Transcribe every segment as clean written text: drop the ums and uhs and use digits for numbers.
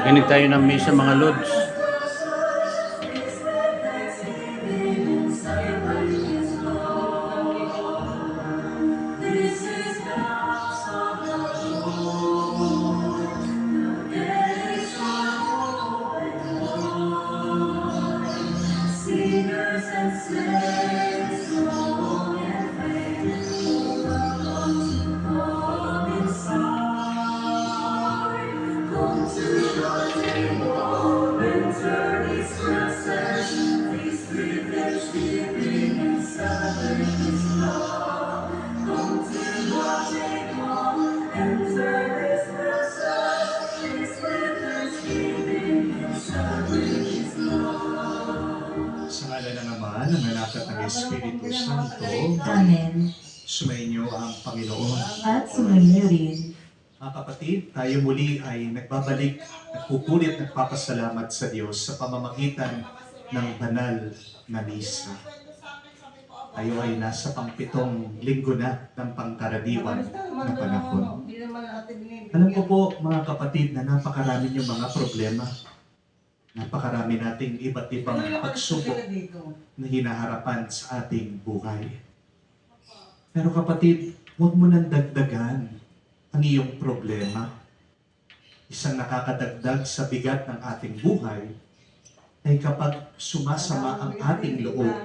Makinig tayo ng misa mga Lods. Sa ngala ng Ama, ng Anak at ng Espiritu Santo. Amen. Sumainyo ang Panginoon. At sumainyo rin. Mga kapatid, tayo muli ay nagbabalik, nagpupulit, nagpapasalamat sa Diyos sa pamamagitan ng banal na misa. Tayo ay nasa pang-7 linggo na ng pangkaraniwan na panahon. Alam ko po mga kapatid na napakarami yung mga problema. Napakarami nating iba't ibang pagsubok na hinaharapan sa ating buhay. Pero kapatid, huwag mo nang dagdagan ang iyong problema. Isang nakakadagdag sa bigat ng ating buhay ay kapag sumasama ang ating loob,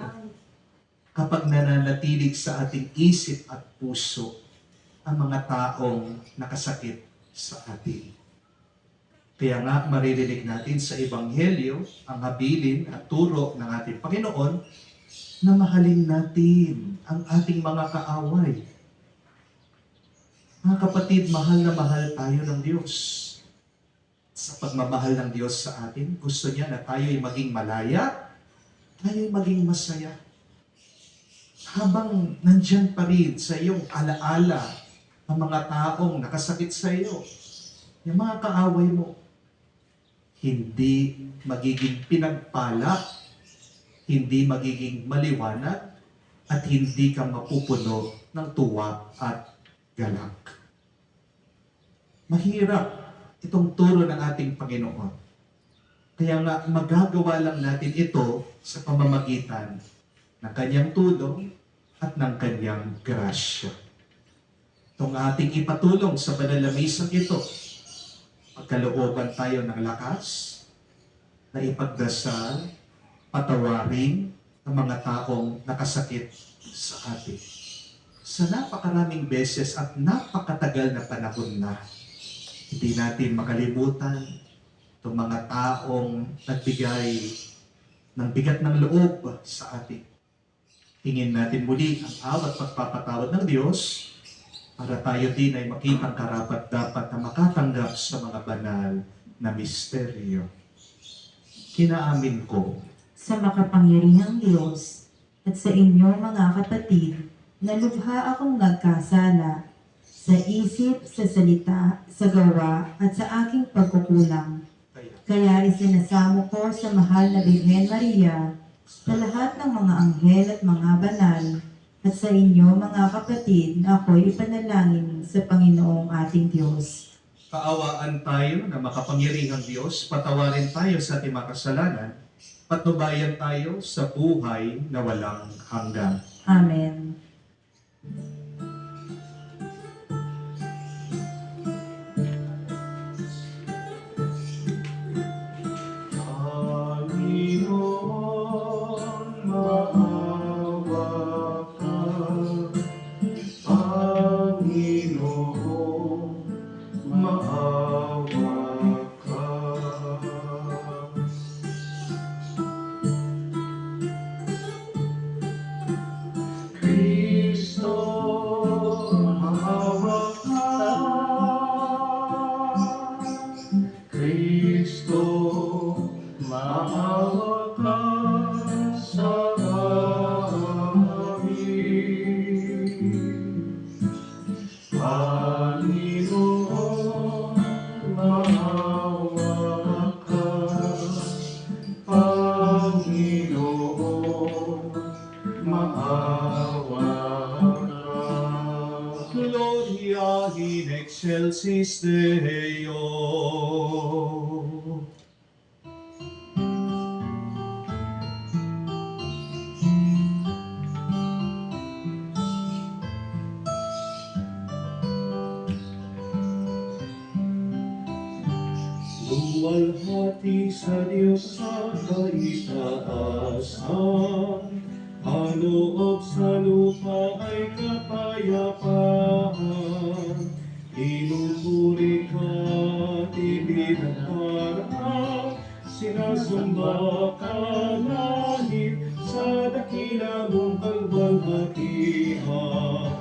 kapag nananatilig sa ating isip at puso ang mga taong nakasakit sa atin. Kaya nga maririnig natin sa Ebanghelyo ang habilin at turo ng ating Panginoon na mahalin natin ang ating mga kaaway. Mga kapatid, mahal na mahal tayo ng Diyos. Sa pagmamahal ng Diyos sa atin, gusto niya na tayo'y maging malaya, tayo'y maging masaya. Habang nandyan pa rin sa iyong alaala ang mga taong nakasakit sa iyo, yung mga kaaway mo, hindi magiging pinagpala, hindi magiging maliwanag, at hindi ka mapupuno ng tuwa at galak. Mahirap itong turo ng ating Panginoon. Kaya nga magagawa lang natin ito sa pamamagitan ng kanyang tulong at ng kanyang grasya. Itong ating ipatulong sa banal na misang ito, pagkalooban tayo ng lakas na ipagdasal, patawarin ang mga taong nakasakit sa atin. Sa napakaraming beses at napakatagal na panahon na, hindi natin makalimutan itong mga taong nagbigay ng bigat ng loob sa atin. Hingin natin muli ang awat pagpapatawad ng Diyos para tayo din ay makitang karapat-dapat na makatanggap sa mga banal na misteryo. Kinaamin ko Sa makapangyarihang Diyos at sa inyong mga kapatid, na lubha akong nagkasala sa isip, sa salita, sa gawa, at sa aking pagkukulang. Kaya isinasamo ko sa mahal na Birhen Maria, sa lahat ng mga anghel at mga banal, at sa inyo mga kapatid na ako'y ipanalangin sa Panginoong ating Diyos. kaawaan tayo na makapangyarihang Diyos, patawarin tayo sa ating mga kasalanan, patnubayan tayo sa buhay na walang hanggan. Amen. Panginoon, maawa ka. Panginoon, maawa ka. Kristo, Luwalhati sa Diyos sa kaitaasan, kaloob sa lupa ay kapayapaan. Inupuri ka, ibinagdaraan, sinasamba ka langit sa dakila mong kalwalhatian.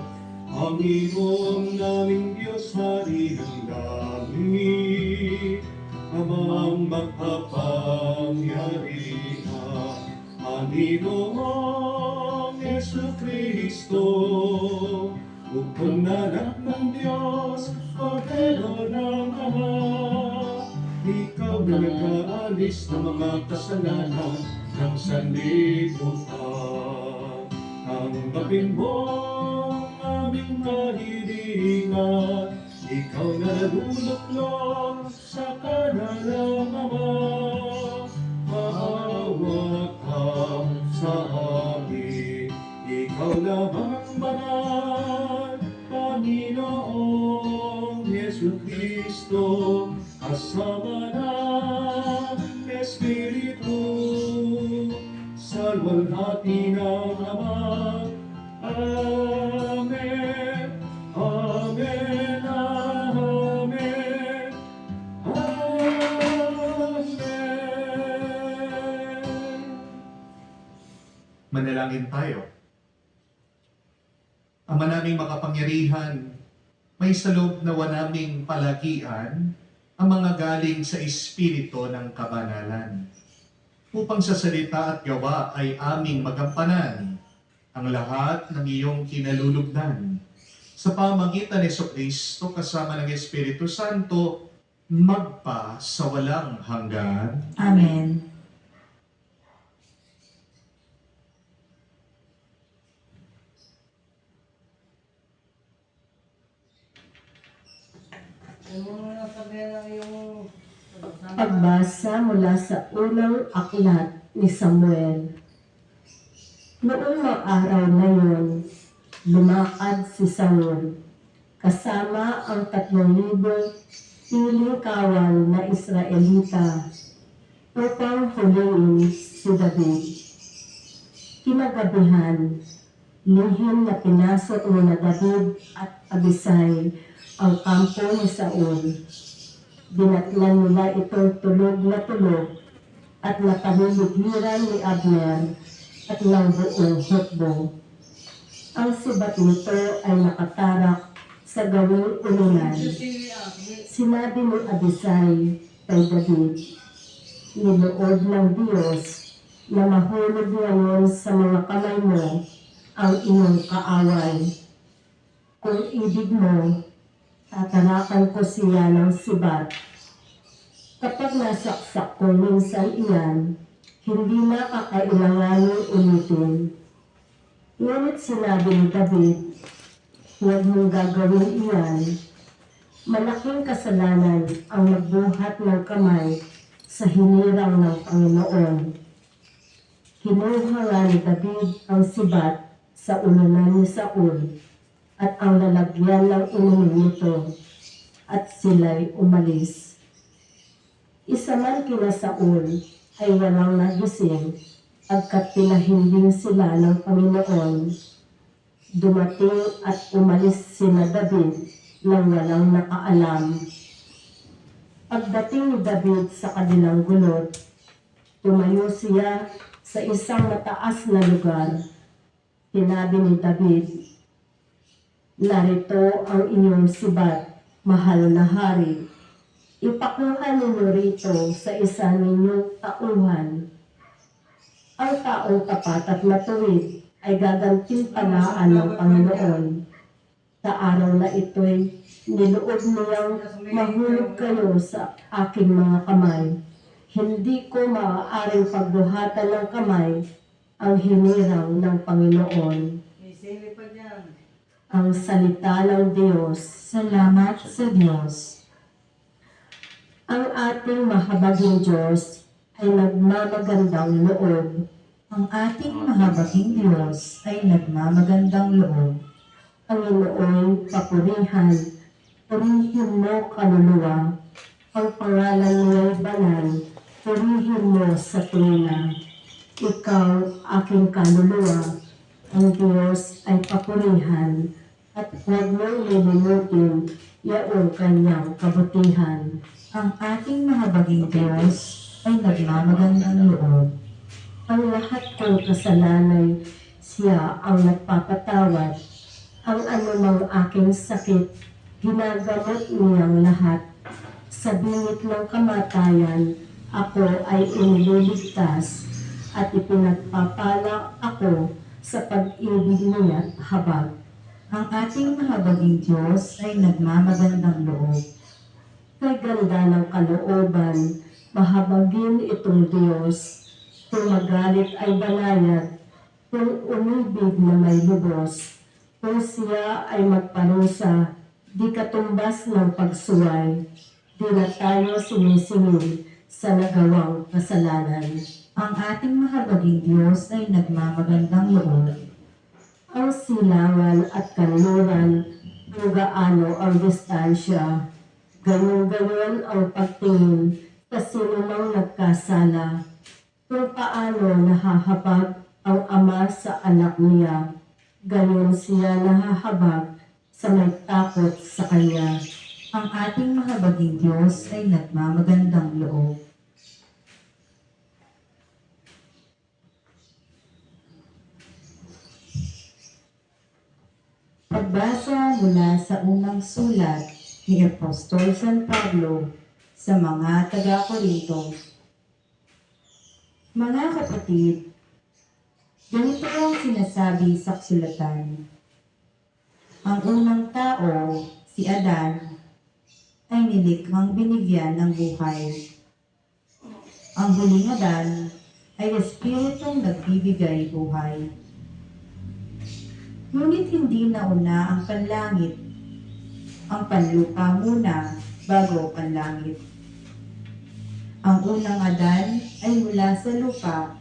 Panginoon naming Diyos, Hari ng langit, Amang magpapangyarihan, Panginoong Jesucristo, upang anak ng Diyos, Kordero ng Ama. Ikaw na nag-aalis ng mga kasalanan ng sanlibutan. Tanggapin mo ang aming kahilingan, ikaw na naluluklok sa kanan ng Ama. Maawa ka sa amin, ikaw lamang banal, Panginoong Jesucristo, kasama ng Espiritu, sa luwalhati ng Ama. Amen. Amen, amen, amen. Manalangin tayo. Ama naming makapangyarihan, may saloob nawa naming palagian ang mga galing sa Espiritu ng kabanalan, upang sa salita at gawa ay aming magampanan ang lahat ng iyong kinalulugdan. Sa pamagitan ni Jesucristo kasama ng Espiritu Santo, magpa sa walang hanggan. Amen. Pagbasa mula sa unang aklat ni Samuel. Noong mga araw na yun, lumakad si Saul kasama ang 3,000 piling kawal na Israelita upang huliin si David. Kinagabihan, lihim na pinasok ni na David at Abisai ang kampo ni Saul. Dinatnan nila itong tulog na tulog at napaniligiran ni Abner at ng buong hukbo. Ang sibat nito ay nakatarak sa gawing ulunan. Sinabi ni Abisai kay David, "Niloob ng Diyos na mahulog ngayon sa mga kamay mo ang iyong kaaway. Kung ibig mo, tatarakan ko siya ng sibat. Kapag nasaksak ko minsan iyan, hindi na kakailanganin ulitin." Ngunit sinabi ni David, "Huwag mong gagawin iyan. Malaking kasalanan ang nagbuhat ng kamay sa hinirang ng Panginoon." Kinuha nga ni David ang sibat sa ulunan ni Saul at ang lalagyan ng inumin nito, at sila'y umalis. Isa man kina Saul ay walang nagising, agkat pinahimbing sila ng Panginoon. Dumating at umalis sina David nang walang nakaalam. Pagdating ni David sa kanilang gulot, tumayo siya sa isang mataas na lugar. Sinabi ni David, "Narito ang inyong sibat, mahal na hari. Ipakuha ninyo rito sa isa ninyong tauhan. Ang taong tapat at matuwid ay gagantimpalaan ng Panginoon. Sa araw na ito'y niloob niyang mahulog kayo sa aking mga kamay. Hindi ko maaaring pagbuhatan ng kamay ang hinirang ng Panginoon." Ang salita ng Diyos. Salamat sa Diyos. Ang ating mahabaging Diyos ay nagmamagandang loob. Ang ating mahabaging Diyos ay nagmamagandang loob. Panginoon, papurihan, purihin mo kaluluwa ang pangalan niya purihin mo sa tuna. Ikaw, aking kaluluwa, ang Diyos ay papurihan, at huwag mong lilimutin yaong kanyang kabutihan. Ang ating mahabaging Diyos ay nagmamagandang loob. Ang lahat kong kasalanan, siya ang nagpapatawad. Ang anumang aking sakit, ginagamot niyang lahat. Sa bingit ng kamatayan, ako ay iniligtas at ipinagpapala ako sa pag-ibig niya't habag. Ang ating mahabaging Diyos ay nagmamagandang loob. Kay ganda ng kalooban, mahabagin itong Diyos. Kung magalit ay banayad, kung umibig na may lubos, kung siya ay magparusa, di katumbas ng pagsuway, di na tayo sinisingil sa nagawang kasalanan. Ang ating mahabaging Diyos ay nagmamagandang loob. Ang silangan at kanluran, kung gaano ang distansya, ganyan-ganyan ang pagtingin sa sinumang nagkasala, kung paano nahahabag ang ama sa anak niya, ganyan siya nahahabag sa may takot sa kanya. Ang ating mahabaging Diyos ay nagmamagandang loob. Pagbasa mula sa unang sulat ni Apostol San Pablo sa mga taga-Korinto. Mga kapatid, ganito ang sinasabi sa kasulatan. Ang unang tao, si Adan, ay nilikhang binigyan ng buhay. Ang huling Adan ay espiritong nagbibigay buhay. Ngunit hindi nauna ang panlangit. Ang panlupa muna bago panlangit. Ang unang Adan ay mula sa lupa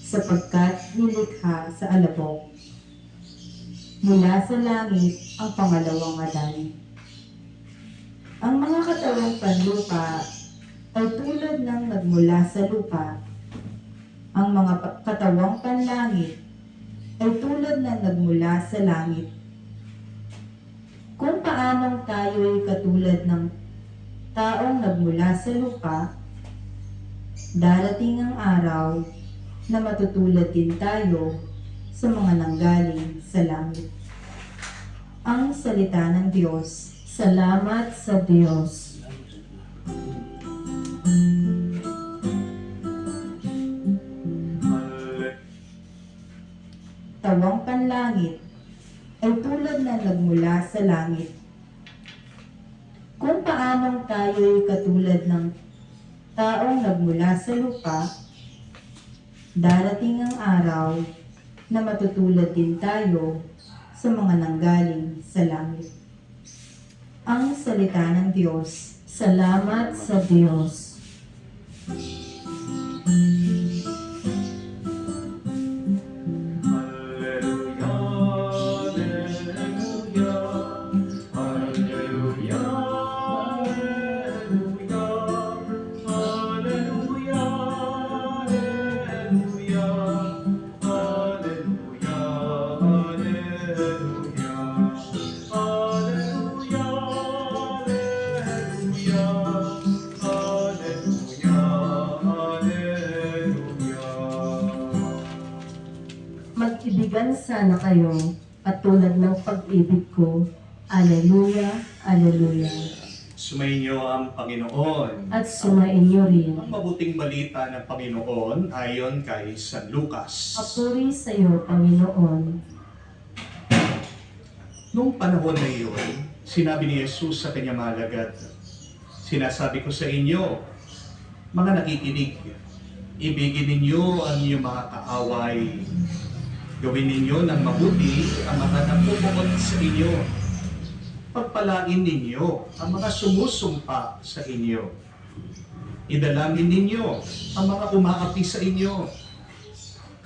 sapagkat nilikha sa alabok. Mula sa langit ang pangalawang Adan. Ang mga katawang panlupa ay tulad ng nagmula sa lupa. Ang mga katawang panlangit ay tulad ng nagmula sa langit. Kung paanong tayo ay katulad ng taong nagmula sa lupa, darating ang araw na matutulad din tayo sa mga nanggaling sa langit. Ang salita ng Diyos. Salamat sa Diyos. Tawang panlangit ay tulad na nagmula sa langit. Kung paanong tayo ay katulad ng taong nagmula sa lupa, darating ang araw na matutulad din tayo sa mga nanggaling sa langit. Ang salita ng Diyos. Salamat sa Diyos. Mag-ibigan sana kayo patulad ng pag-ibig ko. Alleluia, Alleluia. Sumainyo ang Panginoon. At sumainyo rin. Ang mabuting balita ng Panginoon ayon kay San Lucas. Papuri sa iyo, Panginoon. Noong panahon na iyon, sinabi ni Jesus sa kanyang mga alagad, "Sinasabi ko sa inyo, mga nakikinig, ibigin ninyo ang inyong mga kaaway. Gawin ninyo ng mabuti ang mga napupukot sa inyo. Pagpalain ninyo ang mga sumusumpa sa inyo. Idalangin ninyo ang mga umaapi sa inyo.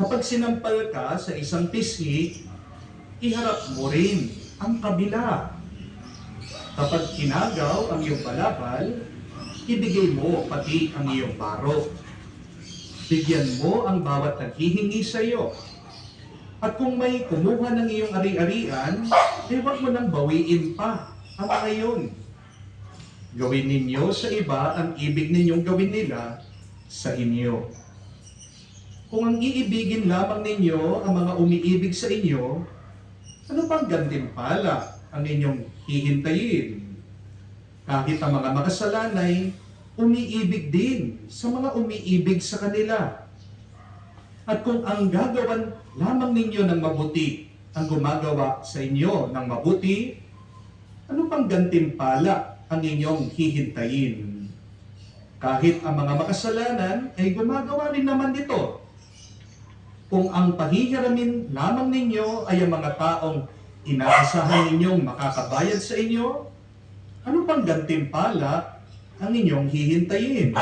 Kapag sinampal ka sa isang pisngi, iharap mo rin ang kabila. Kapag kinagaw ang iyong balabal, ibigay mo pati ang iyong baro. Bigyan mo ang bawat naghihingi sa iyo. At kung may kumuha ng iyong ari-arian, ay huwag mo nang bawiin pa ang mga iyon. Gawin ninyo sa iba ang ibig ninyong gawin nila sa inyo. Kung ang iibigin lamang ninyo ang mga umiibig sa inyo, ano pang gantimpala ang inyong hihintayin? Kahit ang mga makasalanay, umiibig din sa mga umiibig sa kanila. At kung ang gagawan lamang ninyo ng mabuti ang gumagawa sa inyo ng mabuti, ano pang gantimpala ang inyong hihintayin? Kahit ang mga makasalanan ay gumagawa rin naman dito. Kung ang pahihiramin lamang ninyo ay ang mga taong inaasahan ninyong makakabayad sa inyo, ano pang gantimpala ang inyong hihintayin?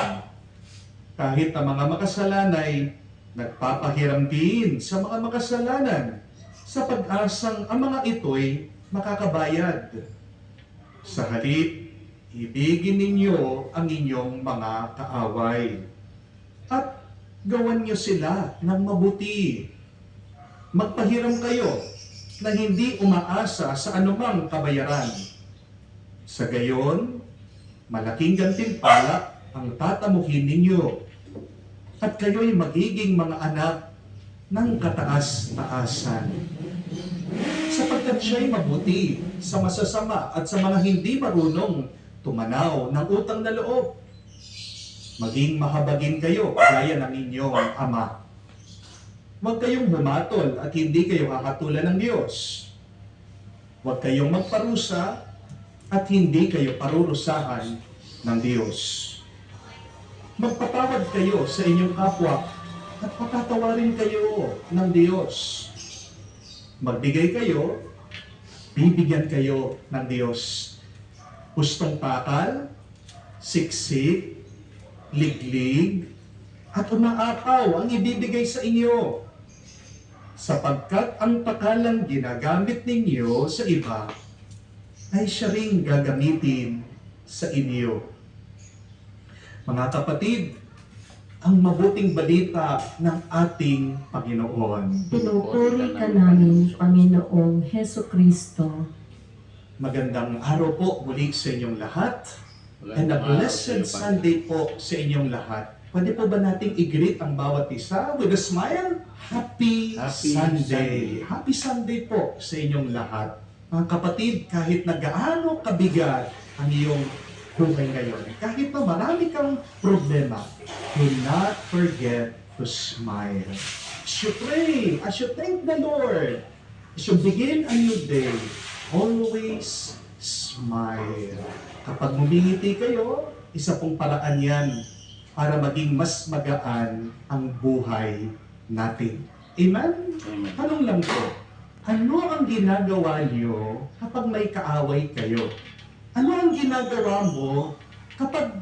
Kahit ang mga makasalanay nagpapahiram din sa mga makasalanan sa pag-asang ang mga ito'y makakabayad. Sa halip, ibigin ninyo ang inyong mga kaaway at gawan niyo sila ng mabuti. Magpahiram kayo na hindi umaasa sa anumang kabayaran. Sa gayon, malaking gantimpala ang tatamuhin ninyo at kayo'y magiging mga anak ng kataas-taasan. Sapagkat siya'y mabuti sa masasama at sa mga hindi marunong tumanaw ng utang na loob. Maging mahabagin kayo gaya ng inyong Ama. Huwag kayong humatol at hindi kayo kakatulan ng Diyos. Huwag kayong magparusa at hindi kayo parurusahan ng Diyos. Magpatawad kayo sa inyong kapwa at patatawarin kayo ng Diyos. Magbigay kayo, bibigyan kayo ng Diyos. Hustong pakal, siksik, liglig, at umaapaw ang ibibigay sa inyo. Sapagkat ang pakalang ginagamit ninyo sa iba, ay siya ring gagamitin sa inyo. Mga kapatid, ang mabuting balita ng ating Panginoon. Pinupuri ka namin, Panginoong Heso Kristo. Magandang araw po muli sa inyong lahat. And a blessed Sunday po sa inyong lahat. Pwede po ba nating i-greet ang bawat isa with a smile? Happy Sunday! Happy Sunday po sa inyong lahat. Mga kapatid, kahit na gaano kabigat ang iyong buhay ngayon, kahit na marami kang problema, do not forget to smile. As you pray, as you thank the Lord, as you begin a new day, always smile. Kapag ngumingiti kayo, isa pong paraan yan para maging mas magaan ang buhay natin. Amen? Amen. Tanong lang po, ano ang ginagawa niyo kapag may kaaway kayo? Ano ang ginagawa mo kapag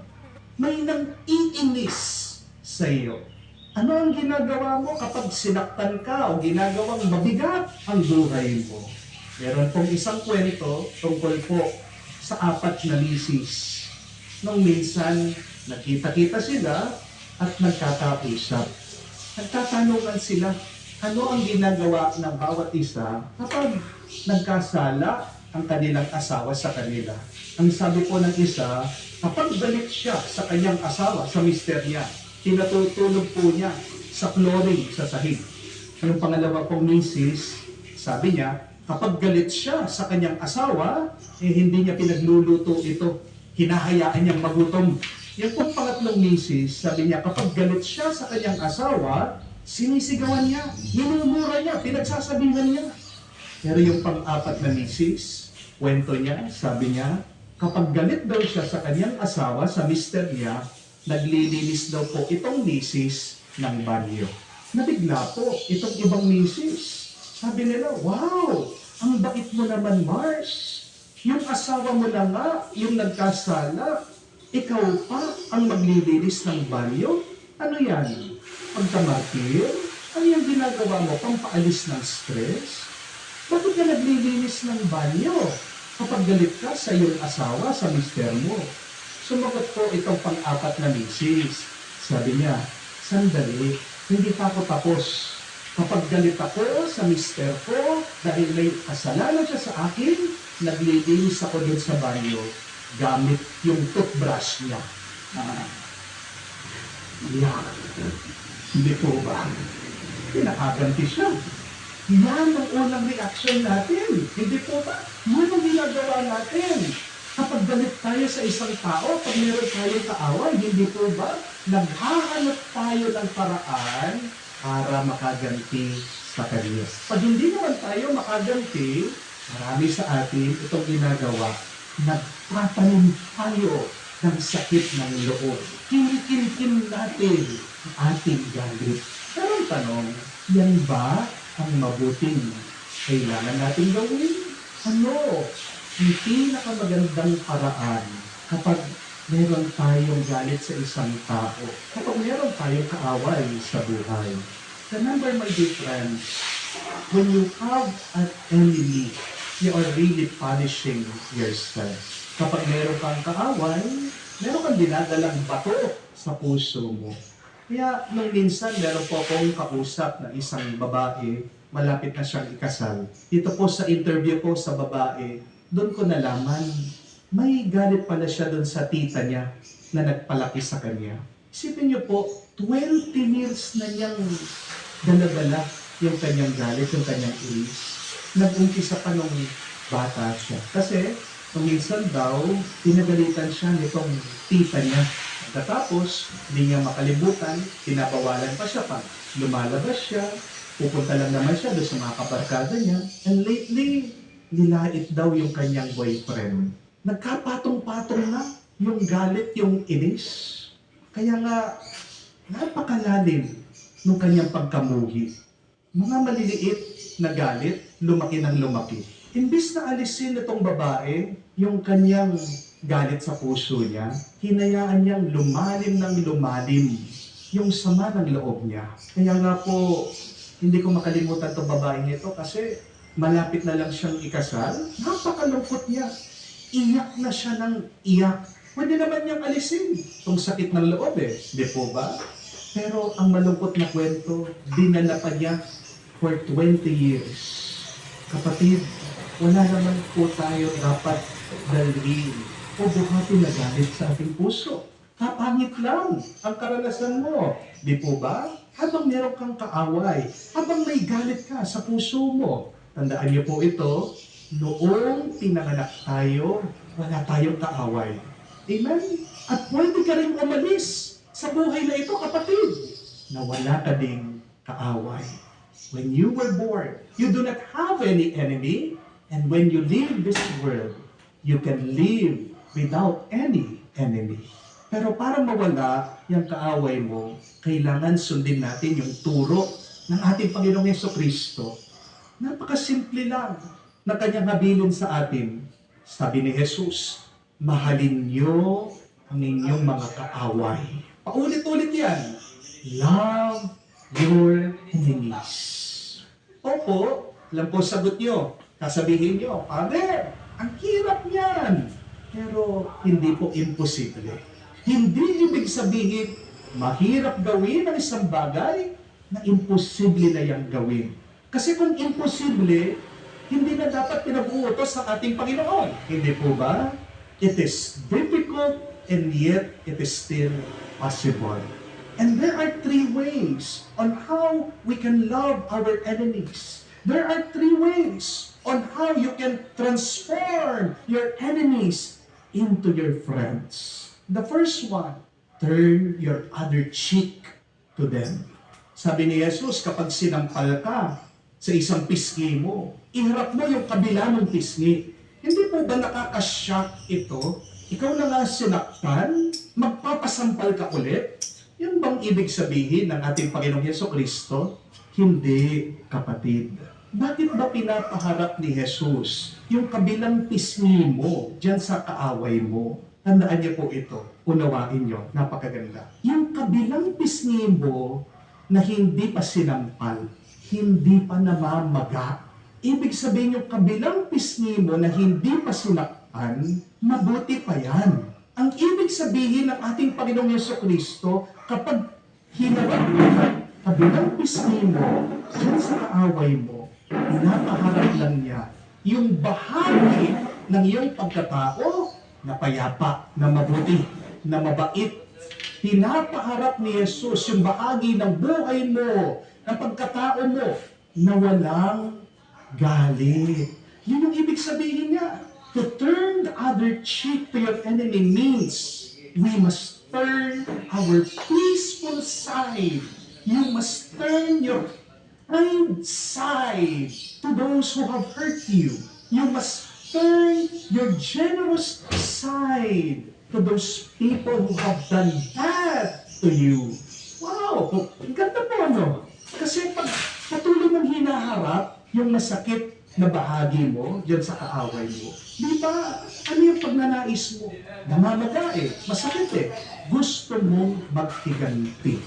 may nang-iinis sa iyo? Ano ang ginagawa mo kapag sinaktan ka o ginagawang mabigat ang buhay mo? Meron pong isang kwento tungkol po sa 4 na misis. Nung minsan, nakita-kita sila at nagkakausap. Nagtatanungan sila, ano ang ginagawa ng bawat isa kapag nagkasala ang kanilang asawa sa kanila. Ang sabi po ng isa, kapag galit siya sa kanyang asawa, sa mister niya, tinatutulog po niya sa flooring, sa sahig. Ang pangalawa pong misis, sabi niya, kapag galit siya sa kanyang asawa, hindi niya pinagluluto ito. Hinahayaan niyang magutom. Yung pong pangatlong misis, sabi niya, kapag galit siya sa kanyang asawa, sinisigawan niya, minumura niya, pinagsasabihan niya. Pero yung pang-4 na misis, kwento niya, sabi niya, kapag galit daw siya sa kanyang asawa, sa mister niya, naglilinis daw po itong misis ng banyo. Nabigla po itong ibang misis. Sabi nila, wow, ang bait mo naman, Mars. Yung asawa mo na nga, yung nagkasala, ikaw pa ang maglilinis ng banyo? Ano yan? Pagkamartir? Ano yung ginagawa mo? Pampaalis ng stress? Bakit ka naglilinis ng banyo? Kapag galit ka sa iyong asawa, sa mister mo. Sumagot po itong pang-apat na misis. Sabi niya, sandali, hindi pa ako tapos. Kapag galit ako sa mister ko dahil may kasalanan siya sa akin, naglilinis ako dun sa banyo gamit yung toothbrush niya. Yeah. Hindi po ba? Pinakaganti siya. Yan ang unang reaction natin. Hindi po ba? Yan ang ginagawa natin. Kapag galit tayo sa isang tao, pag meron tayong kaaway, hindi po ba? Naghahanap tayo ng paraan para makaganti sa kanya. Pag hindi naman tayo makaganti, marami sa atin itong ginagawa. Nagtatanim tayo ng sakit ng loob. Kinikim natin ang ating galit. Pero ang tanong, yan ba ang mabuting kailangan natin gawin? Ano? Ang pinakamagandang paraan kapag meron tayong galit sa isang tao, kapag meron tayong kaaway sa buhay. Remember, my dear friends, when you have an enemy, you are really punishing yourself. Kapag meron kang kaaway, meron kang dinadalang bato sa puso mo. Kaya nung minsan, meron po akong kausap na isang babae, malapit na siyang ikasal. Dito po sa interview ko sa babae, doon ko nalaman, may galit pala siya doon sa tita niya na nagpalaki sa kanya. Isipin niyo po, 20 years na niyang dala-dala yung kanyang galit, yung kanyang inis. Nag-umpisa pa nung bata siya. Kasi, nung minsan daw, pinagalitan siya nitong tita niya. Tapos, hindi niya makalimutan, pinabawalan pa siya pa. Lumalabas siya, pupunta lang naman siya doon sa mga kabarkada niya. And lately, nilait daw yung kanyang boyfriend. Nagkapatong-patong na yung galit, yung inis. Kaya nga, napakalalim ng kanyang pagkamuhi. Mga maliliit na galit, lumaki ng lumaki. Imbis na alisin itong babae, yung kanyang galit sa puso niya, hinayaan niyang lumalim ng lumalim yung sama ng loob niya. Kaya nga po, hindi ko makalimutan itong babaeng ito kasi malapit na lang siyang ikasal. Napakalungkot niya. Iyak na siya ng iyak. Pwede naman niyang alisin itong sakit ng loob di po ba? Pero ang malungkot na kwento, dinala pa niya for 20 years. Kapatid, wala naman po tayo dapat dalhin o buhatin na galit sa ating puso. Kapangit lang ang karanasan mo. Di po ba? Habang meron kang kaaway, habang may galit ka sa puso mo, tandaan niyo po ito, noong pinanganak tayo, wala tayong kaaway. Amen? At pwede ka rin umalis sa buhay na ito, kapatid, na wala ka ding kaaway. When you were born, you do not have any enemy, and when you leave this world, you can live without any enemy. Pero para mawala yung kaaway mo, kailangan sundin natin yung turo ng ating Panginoong Jesucristo. Napakasimple lang na kanyang habilin sa atin. Sabi ni Jesus, mahalin niyo ang inyong mga kaaway. Paulit-ulit yan. Love your enemies. Opo, alam po sagot niyo. Kasabihin niyo, Father, ang hirap niyan. Pero hindi po imposible. Hindi ibig sabihin, mahirap gawin ang isang bagay na imposible na yang gawin. Kasi kung imposible, hindi na dapat pinag-uutos sa ating Panginoon. Hindi po ba? It is difficult and yet it is still possible. And there are 3 ways on how we can love our enemies. There are 3 ways on how you can transform your enemies into your friends. The first one, turn your other cheek to them. Sabi ni Jesus, kapag sinampal ka sa isang pisngi mo, iharap mo yung kabila ng pisngi. Hindi po ba nakakashock ito? Ikaw na nga sinaktan, magpapasampal ka ulit? Yan bang ibig sabihin ng ating Panginoong Jesucristo? Hindi, kapatid. Bakit ba pinapaharap ni Jesus yung kabilang pisngi mo dyan sa kaaway mo? Tandaan niyo po ito, unawain niyo, napakaganda. Yung kabilang pisngi mo na hindi pa sinampal, hindi pa namamaga. Ibig sabihin yung kabilang pisngi mo na hindi pa sinaktan, mabuti pa yan. Ang ibig sabihin ng ating Panginoong Yesukristo, kapag hinarap mo ka kabilang pisngi mo, dyan sa kaaway mo, pinapaharap lang niya yung bahagi ng iyong pagkatao na payapa, na mabuti, na mabait. Pinapaharap ni Jesus yung bahagi ng buhay mo, ng pagkatao mo, na walang galit. Yun yung ibig sabihin niya. To turn the other cheek to your enemy means we must turn our peaceful side. You must turn your kind side to those who have hurt you. You must turn your generous side to those people who have done bad to you. Wow! Ang ganda po, ano? Kasi pag patuloy mong hinaharap yung masakit na bahagi mo, dyan sa kaaway mo, di ba, ano yung pagnanais mo? Namamaga eh, masakit eh. Gusto mong maghiganti.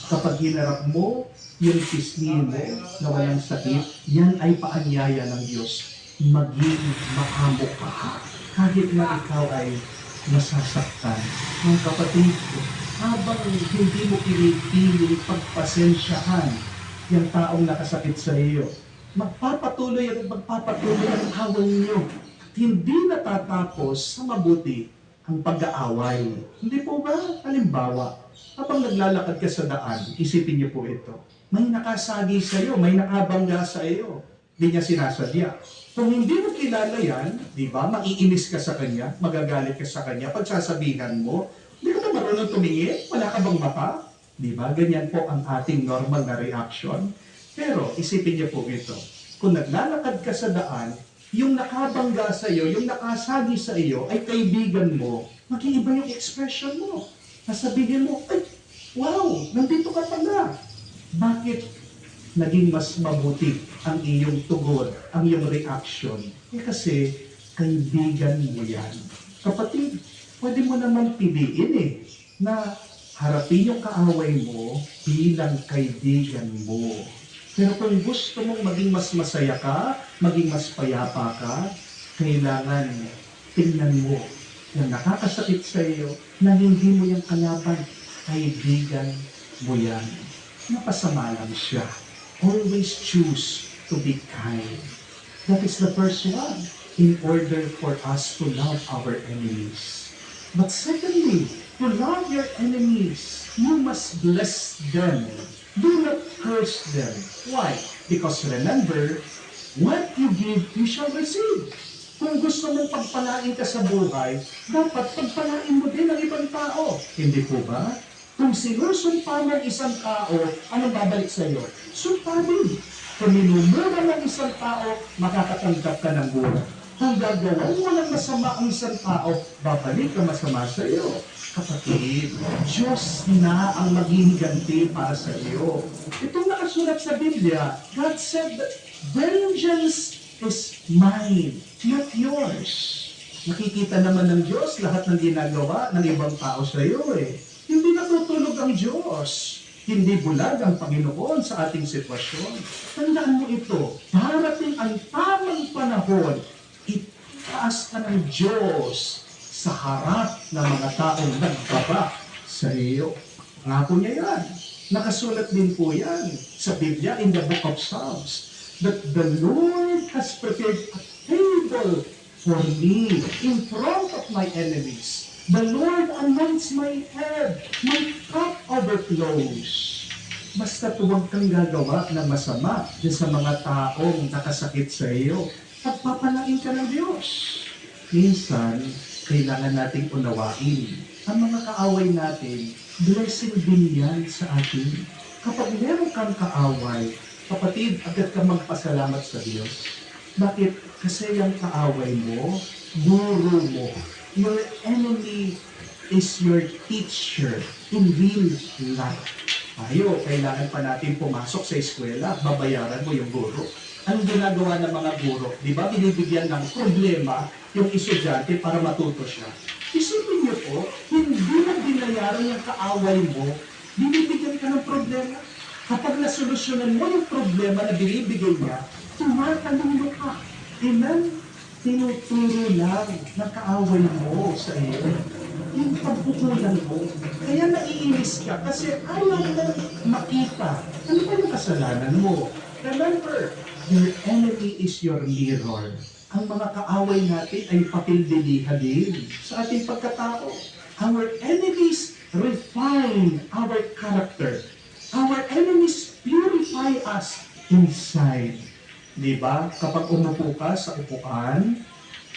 Kapag hinarap mo yung pisngi mo na walang sakit, yan ay paanyaya ng Diyos. Maging maamo ka. Kahit na ikaw ay nasasaktan. Mga kapatid, habang hindi mo pinipiling pagpasensyahan yung taong nakasakit sa iyo, magpapatuloy ang away niyo. Hindi natatapos sa mabuti ang pag-aaway. Hindi po ba? Halimbawa, habang naglalakad ka sa daan, isipin niyo po ito. May nakasagi sa iyo, may nakabangga sa iyo. Hindi niya sinasadya. Kung hindi mo kilala yan, di ba, maiinis ka sa kanya, magagalit ka sa kanya, pagsasabihan mo, hindi ka ba marunong tumingin? Wala ka bang mata? Di ba? Ganyan po ang ating normal na reaction. Pero isipin niyo po ito, kung naglalakad ka sa daan, yung nakabangga sa iyo, yung nakasagi sa iyo, ay kaibigan mo, mag-iiba yung expression mo. Sasabihin mo, ay, wow, nandito ka pala. Bakit naging mas mabuti ang iyong tugon, ang iyong reaction? Kasi kaibigan mo yan. Kapatid, pwede mo naman piliin na harapin yung kaaway mo bilang kaibigan mo. Pero kung gusto mong maging mas masaya ka, maging mas payapa ka, kailangan tingnan mo yung nakakasakit sa iyo na hindi mo yung kalaban, kaibigan mo yan. Napasama lang siya. Always choose to be kind. That is the first one in order for us to love our enemies. But secondly, to love your enemies, you must bless them. Do not curse them. Why? Because remember, what you give, you shall receive. Kung gusto mong pagpalain ka sa buhay, dapat pagpalain mo din ang ibang tao. Hindi po ba? Kung sinusumpa ng isang tao, anong babalik sa iyo? Sumpa din. Kung minumura ng isang tao, makakatanggap ka ng mura. Kung gagawin mo ng masama ang isang tao, babalik ka masama sa iyo. Kapatid, Diyos na ang maghihiganti para sa iyo. Itong nakasulat sa Biblia, God said that vengeance is mine, not yours. Nakikita naman ng Diyos lahat ng ginagawa ng ibang tao sa iyo Hindi natutulog ang Diyos. Hindi bulag ang Panginoon sa ating sitwasyon. Tandaan mo ito, darating ang tamang panahon, itaas ka ng Diyos sa harap ng mga taong nagbaba sa iyo. Ngako niya yan. Nakasulat din po yan sa Biblia in the book of Psalms that the Lord has prepared a table for me in front of my enemies. The Lord anoints my head, my cup overflows. Basta huwag kang gagawa ng masama dyan sa mga taong nakasakit sa iyo. Pagpapalain ka ng Diyos. Minsan, kailangan nating unawain. Ang mga kaaway natin, blessing din yan sa atin. Kapag meron kang kaaway, kapatid, agad kang magpasalamat sa Diyos. Bakit? Kasi yung kaaway mo, guro mo. Your enemy is your teacher in real life. Tayo, kailangan pa natin pumasok sa eskwela, babayaran mo yung guro. Anong ginagawa ng mga guro? Di ba binibigyan ng problema yung estudyante para matuto siya? Isipin niyo po, hindi mo binayaran yung kaaway mo, binibigyan ka ng problema. Kapag nasolusyonan mo yung problema na binibigay niya, tumatalino ka. Amen? Tinuturo lang ng kaaway mo sa iyo. yung pagkukulang mo. Kaya naiinis ka kasi ayaw mo makita. Ano ba yung kasalanan mo? Remember, your enemy is your mirror. Ang mga kaaway natin ay papildilihan din sa ating pagkatao. Our enemies refine our character. Our enemies purify us inside. Di ba? Kapag umupo ka sa upuan,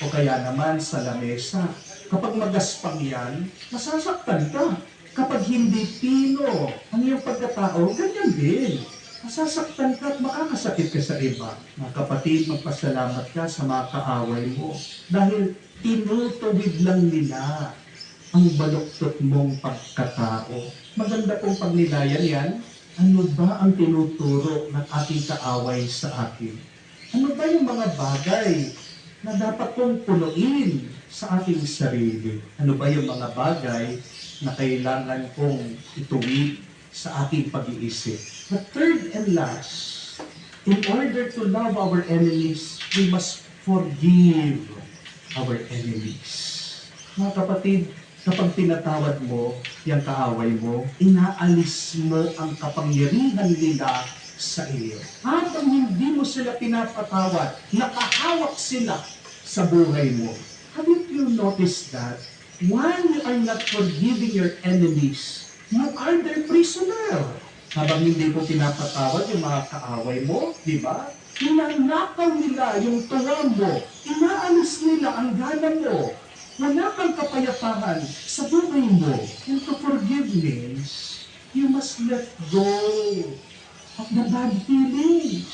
o kaya naman sa lamesa, kapag magaspang yan, masasaktan ka. Kapag hindi pino ang iyong pagkatao, ganyan din. Masasaktan ka at makakasakit ka sa iba. Mga kapatid, magpasalamat ka sa mga kaaway mo. Dahil tinutuwid lang nila ang baluktot mong pagkatao. Maganda pong pagnilayan yan. Ano ba ang tinuturo ng ating kaaway sa akin? Ano ba yung mga bagay na dapat kong punuin sa ating sarili? Ano ba yung mga bagay na kailangan kong ituwid sa ating pag-iisip? The third and last, in order to love our enemies, we must forgive our enemies. Mga kapatid, kapag tinatawad mo yung kaaway mo, inaalis mo ang kapangyarihan nila sa iyo. Habang hindi mo sila pinapatawad, nakahawak sila sa buhay mo. Haven't you noticed that? While you are not forgiving your enemies, you are their prisoner. Habang hindi mo pinapatawad yung mga kaaway mo, di ba? Inanakaw nila yung tuwa mo. Inaalis nila ang gana mo. Wala kang kapayapaan sa buhay mo. And to forgive means, you must let go of the bad feelings.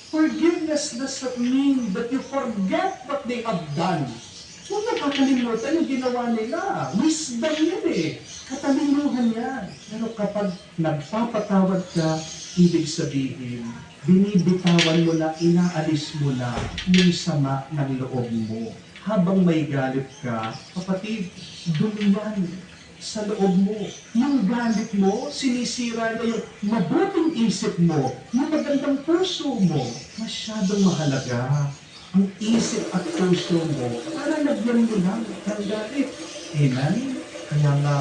Forgiveness doesn't mean that you forget what they have done. Huwag na kakalimutan yung ginawa nila. Wisdom yan eh. Katalinuhan yan. Pero kapag nagpapatawad ka, ibig sabihin, binibitawan mo na, inaalis mo na yung sama ng loob mo. Habang may galit ka, kapatid, dumiyan sa loob mo. Yung galit mo, sinisira na yung mabuting isip mo, yung magandang puso mo. Masyadong mahalaga ang isip at puso mo para lagyan mo lang ng galit. Amen? Kaya nga,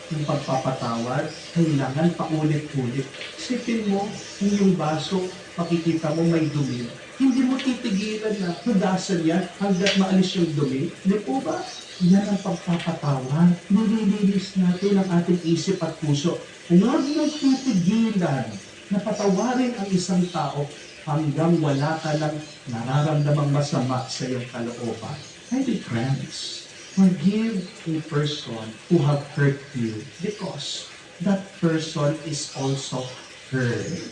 yung pagpapatawad, kailangan paulit-ulit. Isipin mo, kung yung baso, makikita mo may dumi, hindi mo titigilan na hugasan yan hanggat maalis yung dumi. Hindi po ba? Yan ang pagpapatawad. Nililinis natin ang ating isip at puso. Huwag mong titigilan na patawarin ang isang tao hanggang wala ka lang nararamdamang masama sa iyong kalooban. My dear friends, forgive a person who have hurt you because that person is also hurt.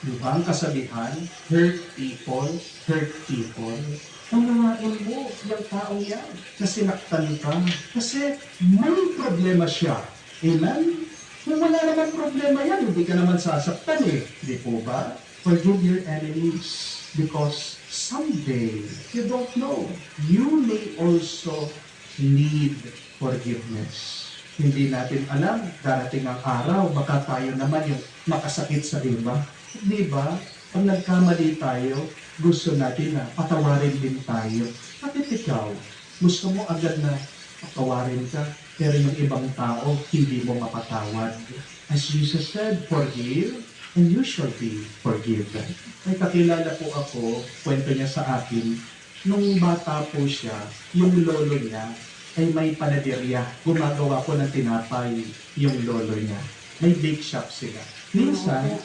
Di ba ang kasabihan? Hurt people, hurt people. Unawain mo yung taong yan na sinaktan ka. Kasi may problema siya. Amen? Kung wala naman problema yan, hindi ka naman sasaktan eh. Di po ba? Forgive your enemies because someday, you don't know, you may also need forgiveness. Hindi natin alam, darating ang araw, baka tayo naman yung makasakit sa iba. Di ba? Pag nagkamali tayo, gusto natin na patawarin din tayo. Bakit ikaw? Gusto mo agad na patawarin ka, pero yung ibang tao, hindi mo mapatawad. As Jesus said, forgive, and you shall be forgiven. May kakilala po ako, kwento niya sa akin, nung bata po siya, yung lolo niya, ay may panaderya. Gumagawa po ng tinapay yung lolo niya. May bake shop sila. Minsan,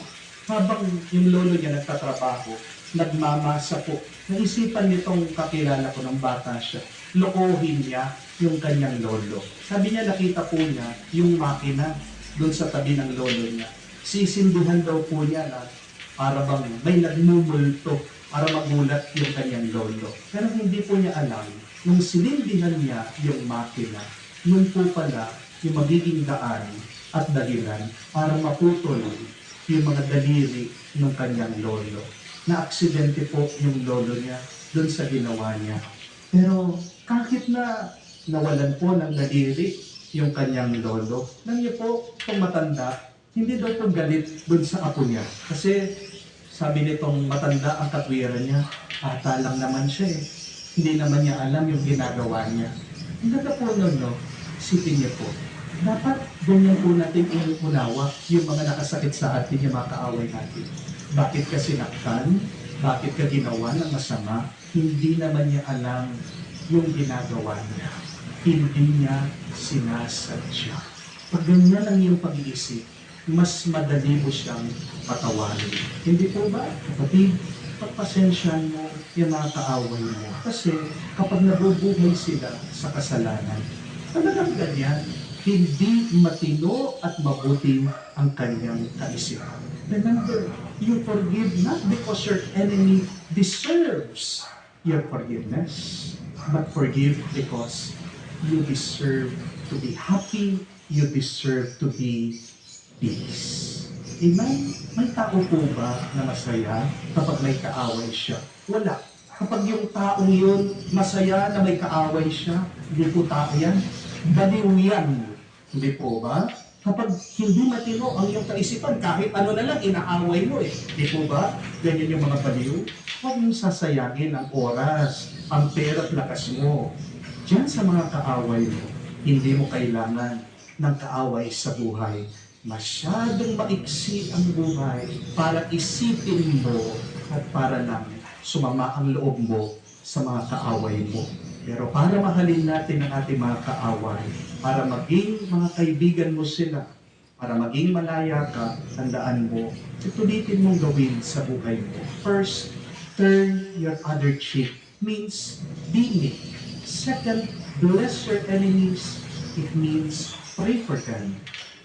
habang yung lolo niya nagtatrabaho, nagmamasa po. Naisipan nitong kakilala ko ng bata siya. Lokohin niya yung kanyang lolo. Sabi niya, nakita po niya yung makina doon sa tabi ng lolo niya. Sisindihan daw po niya na para bang may nagmumulto para magulat yung kanyang lolo. Pero hindi po niya alam, nung sinindihan niya yung makina, yun po pala yung magiging daan at dahilan para maputol yung mga daliri ng kanyang lolo. Na-aksidente po yung lolo niya doon sa ginawa niya. Pero kahit na nawalan po ng daliri yung kanyang lolo, nang niyo po, kung matanda, hindi daw po galit doon sa apo niya. Kasi sabi nitong matanda ang katwiran niya, ata lang naman siya eh. Hindi naman niya alam yung ginagawa niya. Ang ganda po nun, no? Isipin niyo po, dapat ganyan po natin unawa yung mga nakasakit sa atin, yung mga kaaway natin. Bakit ka sinaktan? Bakit ka ginawa ng masama? Hindi naman niya alam yung ginagawa niya. Hindi niya sinasadya. Pag ganyan ang iyong pag-iisip, mas madali mo siyang patawarin. Hindi po ba, kapatid? Pagpasensyahan mo yung mga kaaway mo. Kasi kapag nabubuhay sila sa kasalanan, talagang ganyan, hindi matino at mabuti ang kanyang kaisipan. Remember, you forgive not because your enemy deserves your forgiveness, but forgive because you deserve to be happy, you deserve to be peace. Amen? May tao po ba na masaya kapag may kaaway siya? Wala. Kapag yung taong yun masaya na may kaaway siya, hindi po tao yan. Baliw yan. Hindi po ba? Kapag hindi matino ang iyong kaisipan, kahit ano na lang, inaaway mo eh. Hindi po ba? Ganyan yung mga baliw. Huwag mong sasayangin ang oras, ang pera at lakas mo. Diyan sa mga kaaway mo, hindi mo kailangan ng kaaway sa buhay. Masyadong maiksi ang buhay para isipin mo at para lang sumama ang loob mo sa mga kaaway mo. Pero para mahalin natin ang ating mga kaaway, para maging mga kaibigan mo sila, para maging malaya ka, tandaan mo, tulitin mong gawin sa buhay mo. First, turn your other cheek means be meek. Second, bless your enemies. It means pray for them.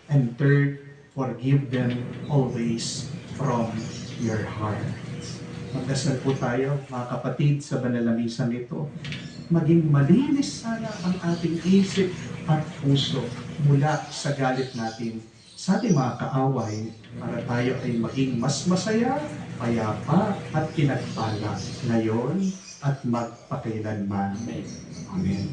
And third, forgive them always from your heart. Magdasal po tayo, mga kapatid, sa banal na misa nito. Maging malinis sana ang ating isip at puso mula sa galit natin sa ating mga kaaway para tayo ay maging mas masaya, payapa at pinagpala ngayon at magpakailanman. Amen.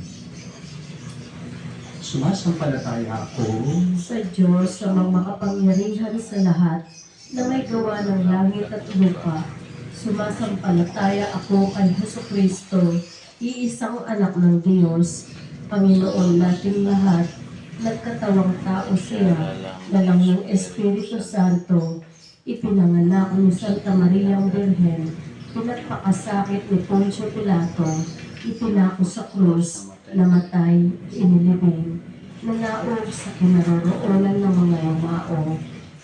Sumasampalataya ako Sa Diyos, sa mga makapangyarihan sa lahat, na may gawa ng langit at lupa, sumasampalataya ako kay Jesucristo, iisang anak ng Diyos, Panginoon nating lahat, nagkatawang tao siya, na lang yung Espiritu Santo, ipinanganak ni Santa Maria ang Birhen, pinagpakasakit ni Poncio Pilato, ipinako sa krus, namatay, inilibing, nanaog sa kinaroroonan ng mga yumao,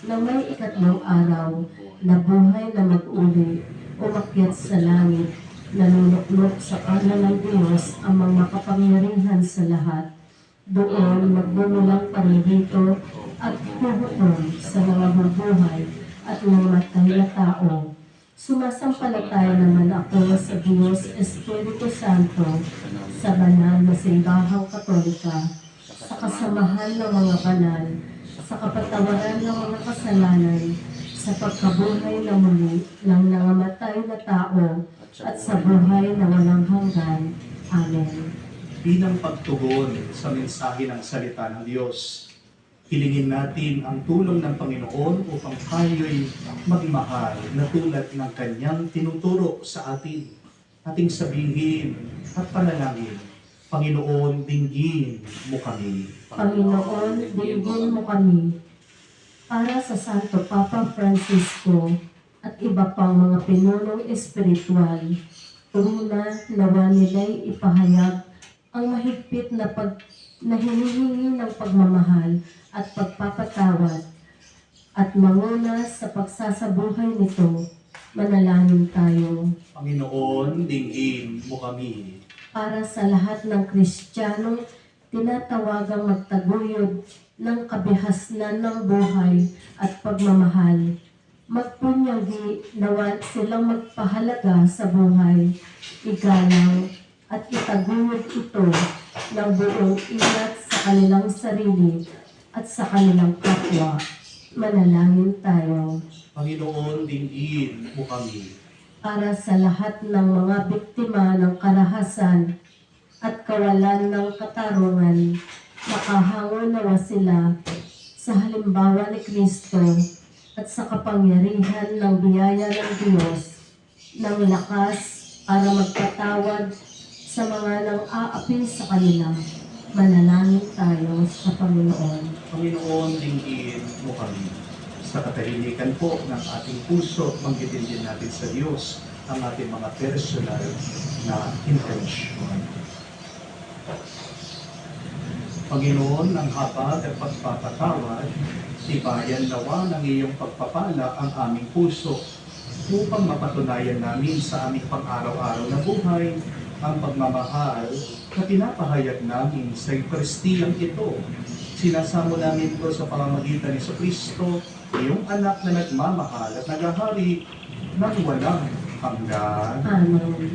na may ikatlong araw, nabuhay na mag-uli, umakyat sa langit, nanunuknok sa kanan ng Diyos ang mga makapangyarihan sa lahat. Doon magbumulang paririto at huhukom sa mga bubuhay at namatay na tao. Sumasampalataya naman ako sa Diyos Espiritu Santo, sa banal na simbahang Katolika, sa kasamahan ng mga banal, sa kapatawaran ng mga kasalanan, sa pagkabuhay na muli ng nangamatay na tao, at sa buhay na walang hanggan. Amen. bilang pagtugon sa mensahe ng salita ng Diyos. Hilingin natin ang tulong ng Panginoon upang tayo'y magmahal na tulad ng Kanyang tinuturo sa atin. Ating sabihin at panalangin, Panginoon, dinggin mo kami. Panginoon, dinggin mo kami. Para sa Santo Papa Francisco at iba pang mga pinunong espiritual, una nawa nila'y ipahayag ang mahigpit na hinihingi ng pagmamahal at pagpapatawad at manguna sa pagsasabuhay nito. Manalangin tayo. Panginoon, dinggin mo kami. Para sa lahat ng Kristiyanong tinatawagang magtaguyod ng kabihasnan ng buhay at pagmamahal, magpunyagi nawa silang magpahalaga sa buhay, igalang at itaguyod ito ng buong ingat sa kanilang sarili at sa kanilang kapwa. Manalangin tayo. Panginoon, dinggin mo kami. Para sa lahat ng mga biktima ng karahasan at kawalan ng katarungan, makahango nawa sila sa halimbawa ni Kristo at sa kapangyarihan ng biyaya ng Diyos, ng lakas para magpatawad sa mga nang-aapi sa kanila Manalangin tayo sa Panginoon. Panginoon, dinggin mo kami. Sa katahimikan po ng ating puso, banggitin din natin sa Diyos ang ating mga personal na intensyon. Panginoon, ang habag at pagpapatawad, tibayan nawa ng iyong pagpapala ang aming puso upang mapatunayan namin sa aming pang-araw-araw na buhay ang pagmamahal na pinapahayag namin sa Eukaristiyang ito. Sinasamo namin ito sa pamamagitan ni Kristo, iyong anak na nagmamahal at naghahari ng walang hanggan. Amen.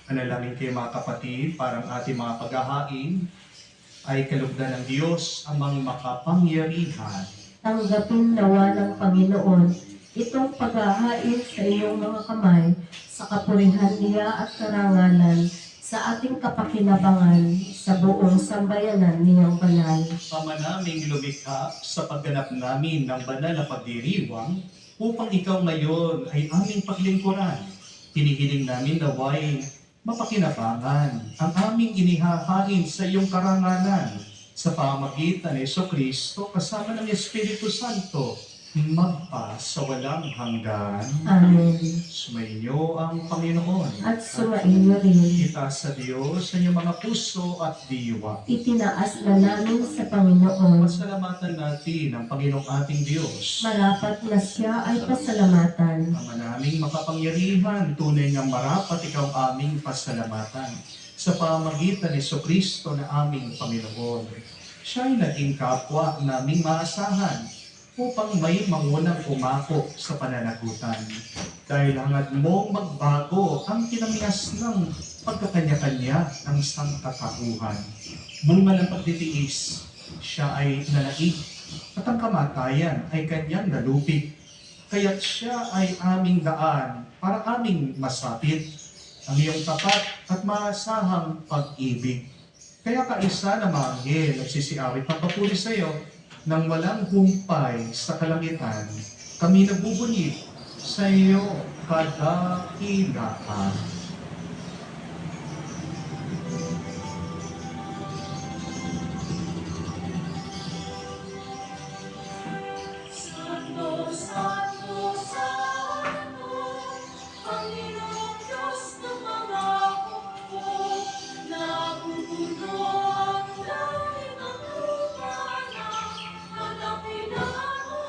Manalangin kayo mga kapatid, parang ating mga paghahain ay kalugdan ng Diyos ang mga makapangyarihan. Tanggapin nawa ng Panginoon itong paghahain sa iyong mga kamay sa kapurihan niya at karangalan sa ating kapakinabangan sa buong sambayanan niyang banal. Ama naming lumikha sa pagganap namin ng banal na pagdiriwang upang ikaw ngayon ay aming paglingkuran. Hinihiling namin naway mapakinabangan ang aming inihahain sa iyong karangalan sa pamagitan ni Kristo kasama ng Espiritu Santo magpa sa walang hanggan. Amen. Sumainyo ang Panginoon. At sumainyo rin. Itaas sa Diyos sa inyong mga puso at diwa. Itinaas na namin sa Panginoon. Pasalamatan natin ang Panginoong ating Diyos. Marapat na siya ay pasalamatan. Ama naming makapangyarihan, tunay ngang marapat ikaw aming pasalamatan sa pamagitan ni Kristo na aming Panginoon. Siya ay naging kapwa naming maasahan upang may mangunang umako sa pananagutan. Dahil hangad mong magbago ang kinamias ng pagkakanya-kanya ng sangkatauhan. Bunga ng pagtitiis, siya ay nalaig at ang kamatayan ay kanyang nalupig. Kaya't siya ay aming daan para aming masapit ang iyong tapat at maasahang pag-ibig. Kaya kaisa na mga anghel nagsisiawit pagpapuri sa iyo nang walang humpay sa kalangitan, kami nagbubunyi sa iyo kadakilaan. Santo, Santo, Santo, Panginoong Diyos ng mga hukbo, napupuno ang langit ng lupa na hanapinan mo.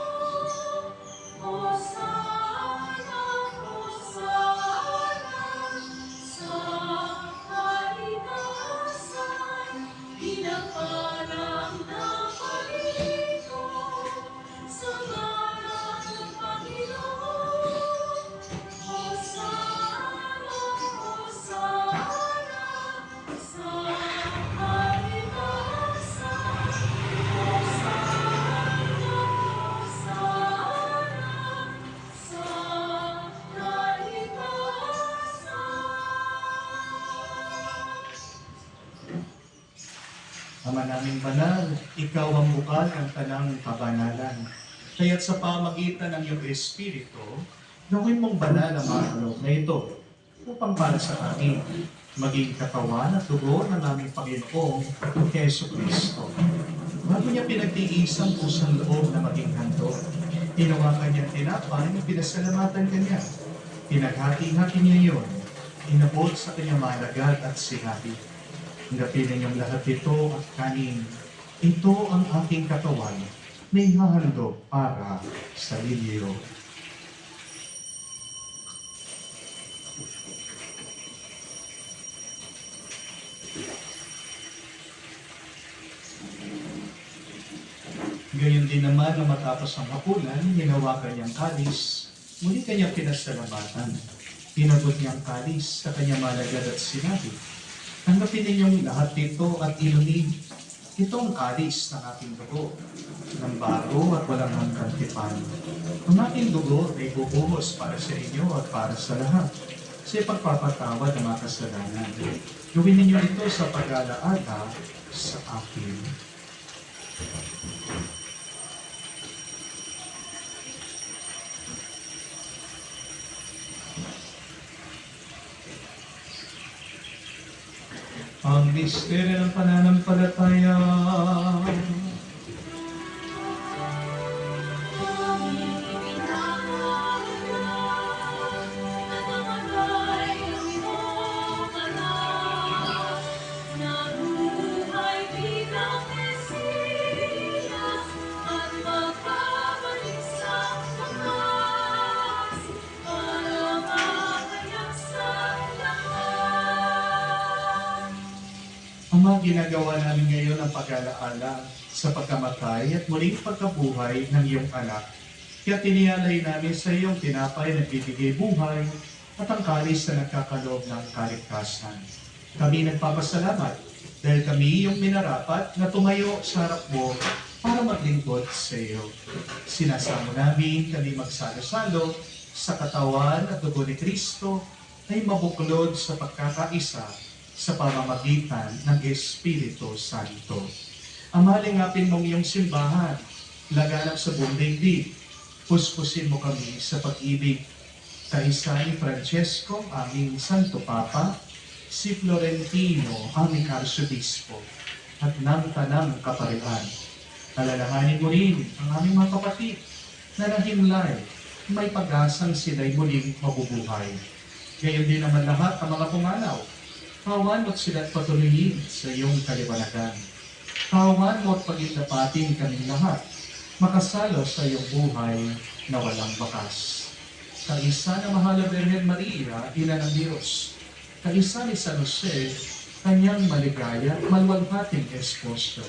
Hosana, Hosana Ama naming banal, ikaw ang bukal ng tanang kabanalan. Kaya't sa pamagitan ng iyong Espiritu, gawin mong banal ang mga kaloob na ito upang para sa amin maging katawan at dugo ng aming Panginoong Heso Kristo. Bago niya pinagtiisang pusang loob na maging handog, tinawakan niya tinapay, pinasalamatan kanya. Pinaghati-hati niya yun, inabot sa kanyang malagad at sinabi, "Hinggapin ninyong lahat ito at kanin. Ito ang aking katawan na ihahandog para sa inyo." Gayon din naman na matapos ang hapunan, hinawakan niyang kalis, muli kanyang pinasalamatan. Pinagot niyang kalis sa kanyang malagad at sinabi, "Tanggapin ninyong lahat dito at inumin. Ito ang kalis ng aking dugo, ng bago at walang hanggang tipan. Ang aking dugo ay bubuhos para sa inyo at para sa lahat, sa ipagpapatawad ng mga kasalanan. Gawin ninyo ito sa pag-alaala sa akin." Ang misteryo ng pananampalataya. Ama, ginagawa namin ngayon ang pag-alaala sa pagkamatay at muling pagkabuhay ng iyong anak. Kaya tinialay namin sa iyong tinapay na nagbibigay buhay at ang kalis na nagkakaloob ng kaligtasan. Kami nagpapasalamat dahil kami iyong minarapat na tumayo sa harap mo para maglingkod sa iyo. Sinasamo namin kami magsalo-salo sa katawan at dugo ni Kristo ay mabuklod sa pagkakaisa sa pamamagitan ng Espiritu Santo. Amalingapin mong iyong simbahan, laganap sa buong daigdig. Puspusin mo kami sa pag-ibig. Kaisa ni Francesco, aming Santo Papa, si Florentino, aming Arsobispo, at ng Tanang Kaparian. Alalahanin mo rin ang aming mga kapatid na nahimlay, may pag-asang sila'y muling mabubuhay. Gayon din naman lahat ang mga pumanaw. Kawan mo't sila't patuloyin sa iyong kaliwanagan. Kawan mo't pagitapatin kaming lahat, makasalo sa iyong buhay na walang bakas. Kaisa na mahal na Birhen Maria, ina ng Diyos. Kaisa ni San Jose, kanyang maligaya at maluwalhating esposo.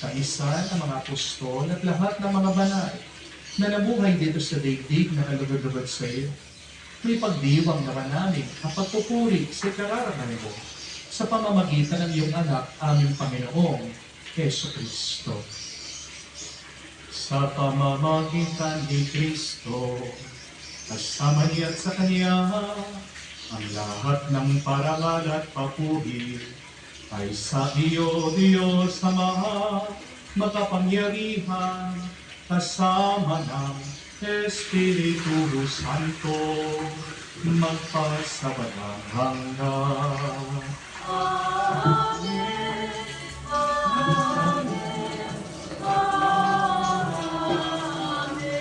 Kaisa ng mga apostol at lahat ng mga banal na nabuhay dito sa daigdig na kalugod-lugod sa iyo. May pagdiwang naman namin ang pagpupuri sa kararaman mo sa pamamagitan ng iyong anak, aming Panginoong Heso Kristo. Sa pamamagitan ni Kristo, kasama niya at sa Kanya, ang lahat ng parangal at papuri ay sa iyo, Diyos Ama, makapangyarihan, kasama ng Espiritu Santo, magpasawalang hanggan. Amen. Amen. Amen.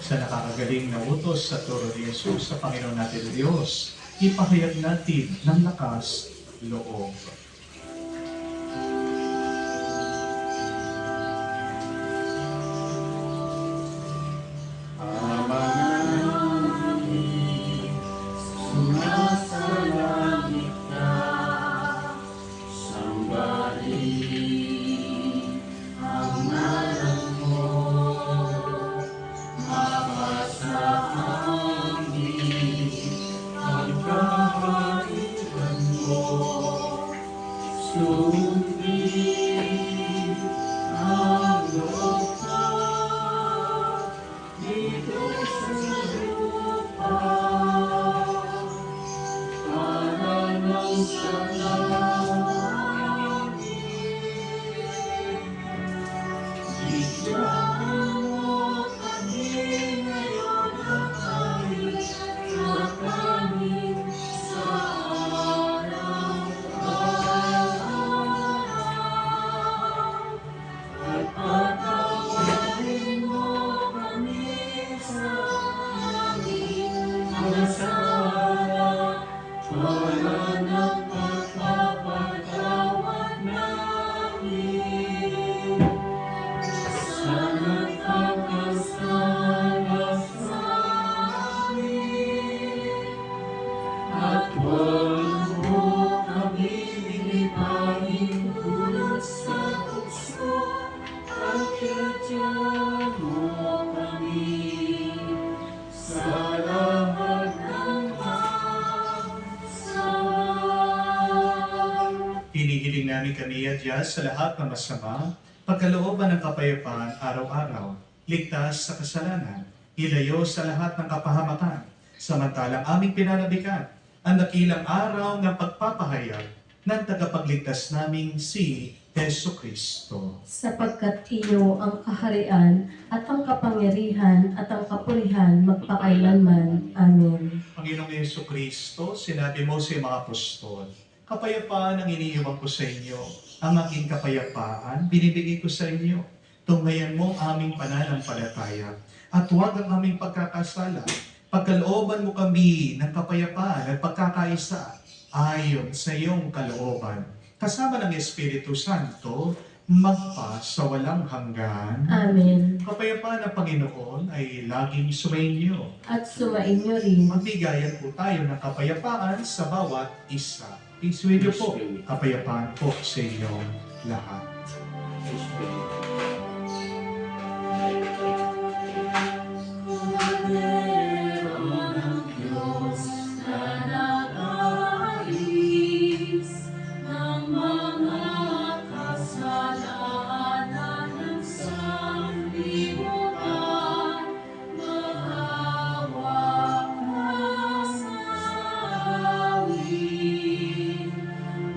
Sa nakakagaling na utos sa turo ni Jesus sa Panginoon natin Diyos, ipahayag natin ng lakas loob. Pagpalain kami adya sa lahat ng masama, pagkalooban ng kapayapaan araw-araw, ligtas sa kasalanan, ilayo sa lahat ng kapahamakan, samantalang aming pinanabikan ang dakilang araw ng pagpapahayag ng tagapagligtas naming si Heso Kristo. Sapagkat iyo ang kaharian at ang kapangyarihan at ang kapulihan magpakailanman. Amen. Panginoong Heso Kristo, sinabi mo sa mga apostol, kapayapaan ang iniiwan ko sa inyo, ang aking kapayapaan binibigay ko sa inyo. Tunghayan mo ang aming pananampalataya at huwag ang aming pagkakasala. Pagkalooban mo kami ng kapayapaan at pagkakaisa ayon sa iyong kalooban. Kasama ng Espiritu Santo, magpa sa walang hanggan. Amen. Kapayapaan ng Panginoon ay laging sumainyo. At sumainyo rin. Magbigayan po tayo ng kapayapaan sa bawat isa. Peace with you po. Kapayapaan po sa inyong lahat. Kordero ng Diyos na nag-aalis ng mga kasalanan ng sanlibutan, maawa ka sa amin.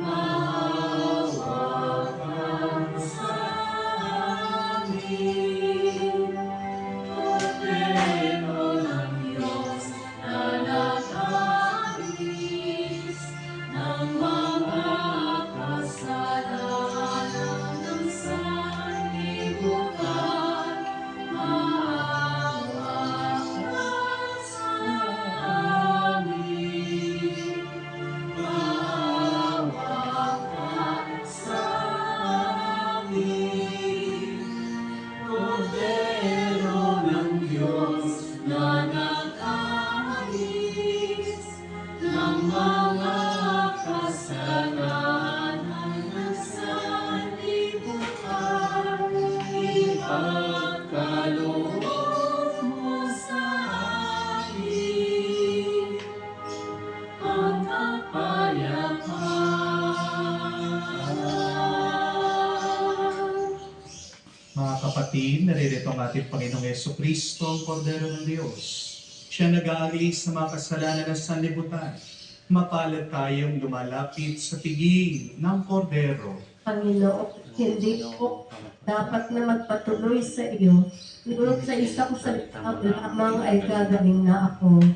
Maawa ka sa amin. Kordero ng Diyos na nag-aalis ng mga kasalanan ng sanlibutan, maawa ka sa amin. Maawa ka sa amin. Kordero ng Diyos na nag-aalis ng mga kasalanan ng sanlibutan, ipagkaloob mo sa amin ang kapayapaan. Mga kapatid, naririto ang ating Panginoong Yeso Kristo, ang Kordero ng Diyos. Siya nag-aalis ng mga kasalanan ng sanlibutan. Mapalad tayong lumalapit sa piging ng Kordero. Panginoon, hindi ko dapat na magpatuloy sa iyo. Ngunit sa isang salita lamang ay gagaling na ako.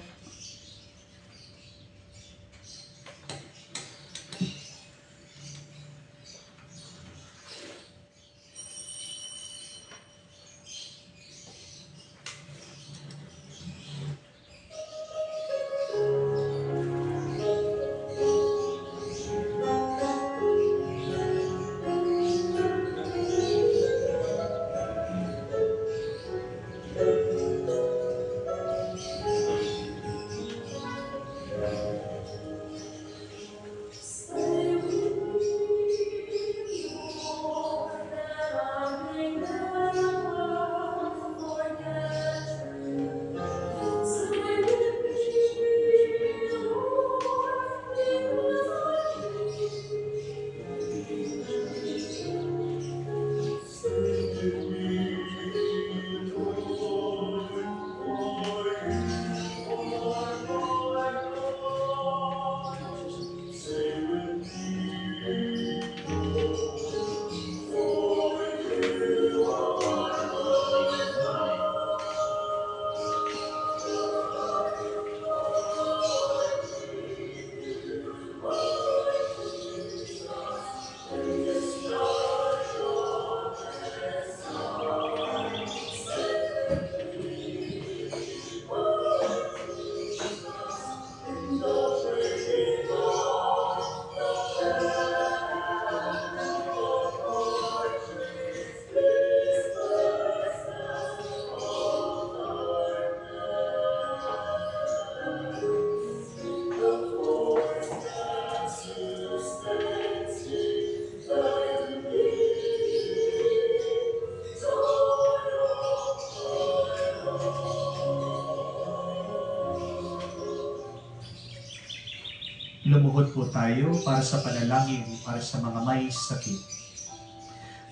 Lumuhod po tayo para sa panalangin para sa mga may sakit.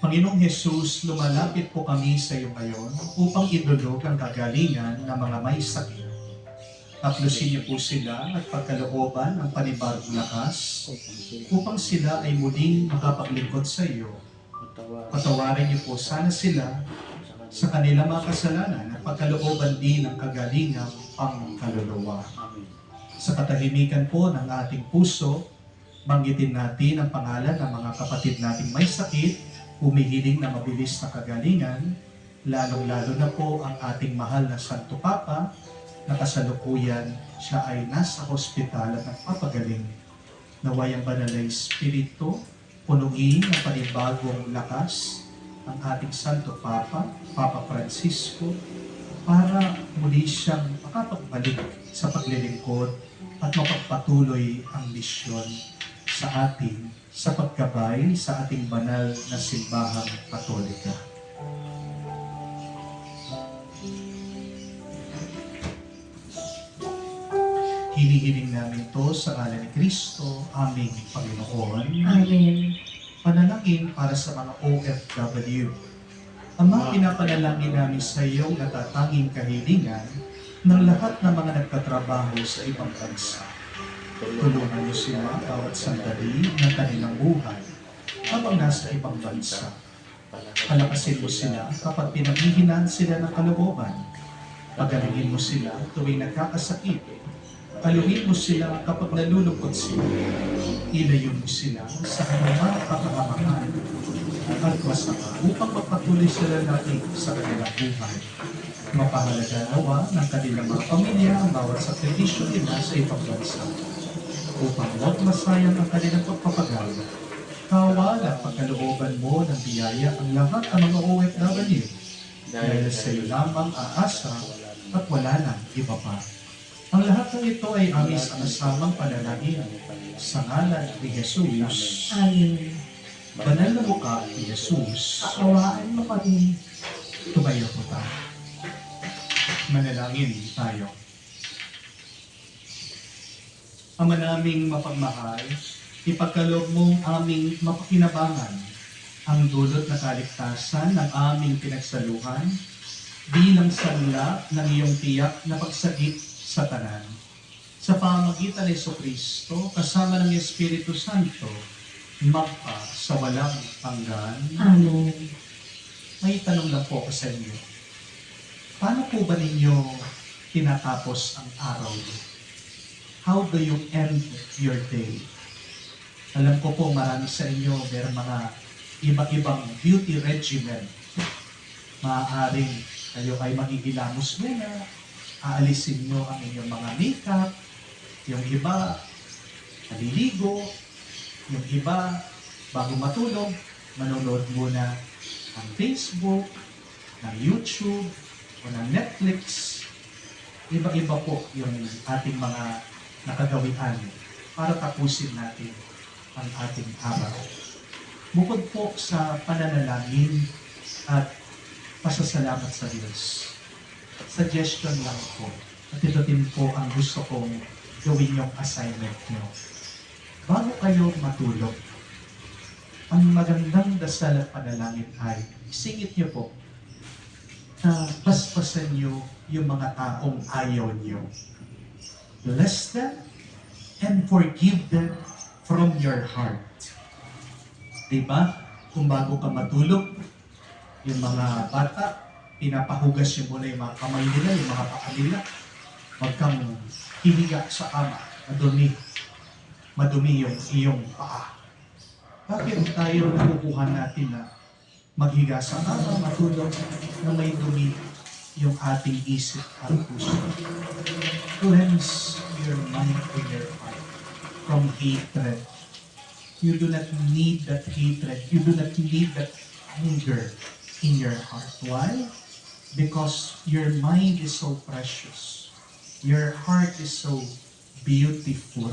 Panginoong Jesus, lumalapit po kami sa iyo ngayon upang idulog ang kagalingan ng mga may sakit. Haplusin niyo po sila at pagkalooban ng panibagong lakas upang sila ay muling makapaglingkod sa iyo. Patawarin niyo po sana sila sa kanilang mga kasalanan at pagkalooban din ng kagalingang pangkaluluwa. Sa katahimikan po ng ating puso, banggitin natin ang pangalan ng mga kapatid nating may sakit, humihiling na mabilis na kagalingan, lalong-lalo na po ang ating mahal na Santo Papa, na kasalukuyan siya ay nasa hospital at nagpapagaling. Naway ang banal na Espiritu, punuin ng panibagong lakas ang ating Santo Papa, Papa Francisco, para muli siyang makapagbalik sa paglilingkod at mapagpatuloy ang misyon sa atin sa pagkabay sa ating banal na simbahang Katolika. Hinihiling namin to sa ngalan ni Kristo, aming Panginoon. Amen. Panalangin para sa mga OFW. Ama, pinapanalangin namin sa iyong natatanging kahilingan ng lahat ng mga nagtatrabaho sa ibang bansa. Tulungan niyo sila bawat sandali ng kanilang buhay habang nasa ibang bansa. Palakasin mo sila kapag pinaghihinaan sila ng kalooban. Pagalingin mo sila tuwing nagkakasakit. Paluin mo sila kapag nalulungkot sila. Ilayo mo sila sa kanilang kapahamakan at masama upang magpatuloy sila natin sa kanilang buhay. Mapahalaga nawa ng kanilang mga pamilya ang bawat sakripisyo nila sa ibang bansa upang huwag masayang ang kanilang pagpapagal. Kawal at pagkalooban mo ng biyaya ang lahat ng mga OFW dahil sa iyo lamang aasa at wala nang iba pa. Ang lahat ng ito ay aming sama-samang panalangin sa ngalan ni Jesus. Amen. Banal na mukha ni Jesus. Kaawaan mo kami. Tumayo po tayo. Manalangin tayo. Ama naming mapagmahal, ipagkaloob mo aming mapakinabangan ang dulot na kaligtasan ng aming pinagsaluhan bilang sanla ng iyong tiyak na pagsagip sa tanan. Sa pamagitan ni Jesucristo, kasama ng Espiritu Santo, magpa sa walang hanggan. Amen. May tanong lang po ako sa inyo. Paano po ba ninyo tinatapos ang araw niyo? How do you end your day? Alam ko po marami sa inyo may mga iba-ibang beauty regimen. Maaaring kayo ay magigilamos muna, aalisin nyo ang inyong mga makeup, yung iba naliligo, yung iba bago matulog, manonood muna ng Facebook, ng YouTube, o ng Netflix. Iba-iba po yung ating mga nakagawian para tapusin natin ang ating araw. Bukod po sa pananalangin at pasasalamat sa Diyos, suggestion lang po, at ito din po ang gusto kong gawin yung assignment nyo. Bago kayo matulog, ang magandang dasal at panalangin ay isingit nyo po na basbasan nyo yung mga taong ayaw nyo. Bless them and forgive them from your heart. Diba? Kung bago ka matulog, yung mga bata, pinapahugas nyo muna yung mga kamay nila, yung mga paa nila. Huwag kang hihiga sa kama, madumi yung iyong paa. Bakit tayo nakukuha natin na maghiga sa kama, matulog, na may dumi yung ating isip at puso? Cleanse your mind and your heart from hatred. You do not need that hatred. You do not need that anger in your heart. Why? Because your mind is so precious. Your heart is so beautiful.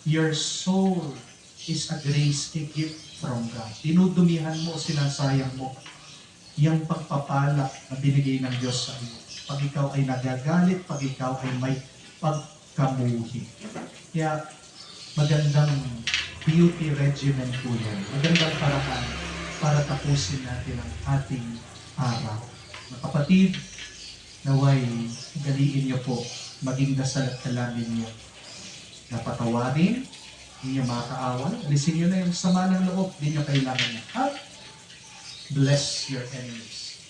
Your soul is a grace, a gift from God. Dinudumihan mo, sinasayang mo yung pagpapala na binigay ng Diyos sa iyo. Pag ikaw ay nagagalit, pag ikaw ay may pagkamuhi. Kaya magandang beauty regimen po yan. Magandang paraan para tapusin natin ang ating araw. Mga kapatid, naway galiin niyo po, maging dasal at dalangin niyo. Napatawarin, hindi niyo makakaawan, alisin niyo na yung sama ng loob, hindi niyo kailangan niya. At bless your enemies.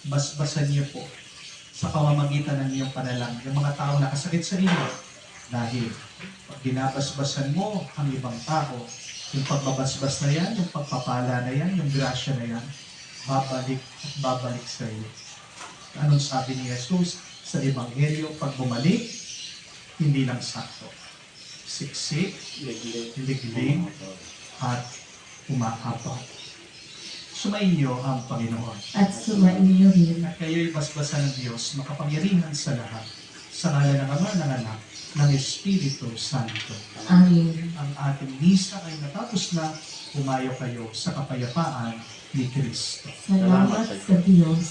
Basbasan niyo po sa pamamagitan ng iyong panalangin yung mga tao nakasakit sa inyo. Dahil pag binabasbasan mo ang ibang tao, yung pagbabasbas na yan, yung pagpapala na yan, yung grasya na yan, babalik at babalik sa iyo. Anong sabi ni Jesus sa Ebanghelyo? Pag bumalik, hindi lang sakto. Siksik, liglig, at umahabang. Sumainyo ang Panginoon. At sumainyo rin. At kayo'y basbasan ng Diyos, makapangyarihan sa lahat, sa ngalan ng Ama, ng Anak, ng Espiritu Santo. Amen. Ang ating misa ay natapos na, pumayo kayo sa kapayapaan ni Kristo. Salamat sa Diyos.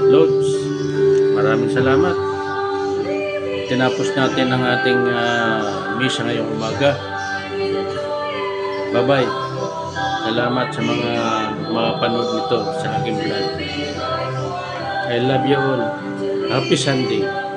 Lods, maraming salamat. Tinapos natin ang ating misa ngayong umaga. Bye-bye. Salamat sa mga panood nito sa aking vlog. I love you all. Happy Sunday.